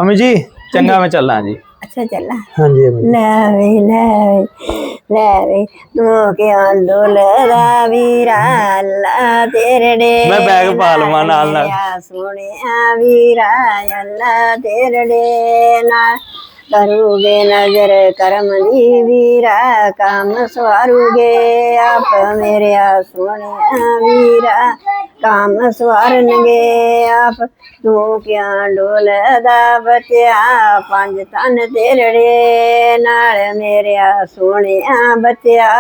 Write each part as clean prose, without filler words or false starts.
अम्मी जी चंगा मैं चलना जी। अच्छा चला हाँ जी अम्मी। ले वे तू क्या डोलदा वीरा अल्लाह तेरे डे मैं बैग पा लवां नाल नाल। सोने वीरा अल्लाह तेरे डे नाल करूगे नजर करम दी वीरा काम सवारूगे आप मेरे सोने वीरा काम सवारनगे आप तू क्या डोलदा बच्चा पंज तन तेरे नाल मेरे सोने बच्चा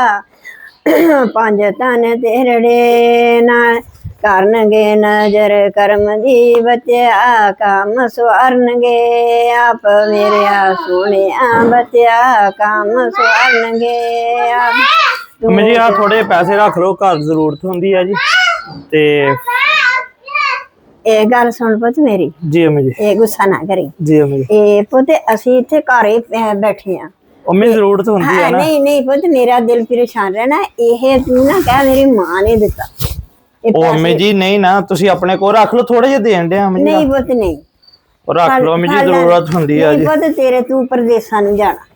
पंज तन तेरे नाल करनगे नजर करम दी बच्चा काम सवारनगे आप मेरे सोने बच्चा काम सवारनगे आप अम्मी जी आ थोड़े पैसे रख लो घर जरूरत होंदी है जी ते ਇਹ ਗੱਲ ਸੁਣ ਪੁੱਤ ਮੇਰੀ जी अम्मी जी। ਇਹ ਗੁੱਸਾ ਨਾ ਕਰੀ जी अम्मी जी। ਇਹ ਪੁੱਤ ਅਸੀਂ ਇੱਥੇ ਘਰ ਹੀ ਬੈਠੇ ਆ अम्मी जरूरत होंदी है ना। ਨਹੀਂ ਨਹੀਂ ਪੁੱਤ ਮੇਰਾ ਦਿਲ ਪਰੇਸ਼ਾਨ ਰਹਿਣਾ ਇਹ ਤੂੰ ਨਾ ਕਹਿ ਮੇਰੀ ਮਾਂ ਨੇ ਦਿੱਤਾ ओ अम्मी जी नहीं ना तुसी अपने को रख लो थोड़े जे देन दे अम्मी जी। ਨਹੀਂ ਪੁੱਤ ਨਹੀਂ और रख लो अम्मी जी जरूरत होंदी है जी। ਪੁੱਤ ਤੇਰੇ ਤੂੰ ਪਰਦੇਸਾਂ ਨੂੰ ਜਾਣਾ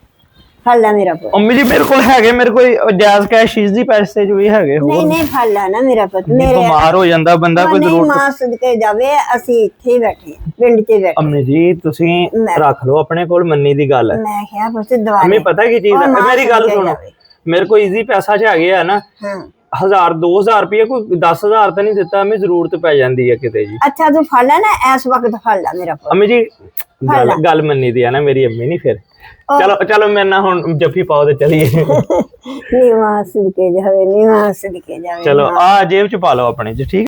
ਫੜ ਲੈ ਮੇਰਾ ਪੁੱਤ अम्मी जी मेरे को हैगे मेरे कोई जायज कैश चीज दी पैसे जो भी हैगे ਨਹੀਂ ਨਹੀਂ ਫੜ ਲੈ ਨਾ ਮੇਰਾ ਪੁੱਤ ਮੇਰੇ बीमार हो ਜਾਂਦਾ ਬੰਦਾ ਕੋਈ ਨਹੀਂ ਜ਼ਰੂਰਤ। ਮਾਂ ਸਦਕੇ ਜਾਵੇ ਅਸੀਂ ਇੱਥੇ ਹੀ ਬੈਠੇ ਆ ਪਿੰਡ 'ਚ ਬੈਠੇ अम्मी जी तुसी रख लो अपने कोल मन्नी दी गल है। ਮੈਂ ਕਿਹਾ ਪੁੱਤ ਦਵਾ अम्मी पता की चीज है मेरी गल सुनो मेरे को इजी पैसा च हैगे है ना ਹਾਂ 1000 2000 रुपये कोई 10000 ਤਾਂ ਨਹੀਂ ਦਿੱਤਾ ਅਮੀ ਜ਼ਰੂਰਤ ਪੈ ਜਾਂਦੀ ਹੈ ਕਿਤੇ ਜੀ। ਅੱਛਾ ਤੂੰ ਫੜ ਲੈ ਨਾ ਇਸ ਵਕਤ ਫੜ ਲੈ ਮੇਰਾ ਪੁੱਤ ਅਮੀ ਜੀ ਗੱਲ ਮੰਨੀ ਦੀ ਆ ਨਾ ਮੇਰੀ ਅੰਮੀ ਨਹੀਂ ਫਿਰ ਚਲੋ ਚਲੋ ਮੇਰੇ ਨਾਲ ਹੁਣ ਜੱਫੀ ਪਾਓ ਤੇ ਚਲੀਏ। ਨਿਵਾਸ ਸਦਕੇ ਜਾਵੇ ਨਿਵਾਸ ਸਦਕੇ ਜਾਵੇ ਚਲੋ ਆ ਜੇਬ ਚ ਪਾ ਲਓ ਆਪਣੇ ਚ ਠੀਕ।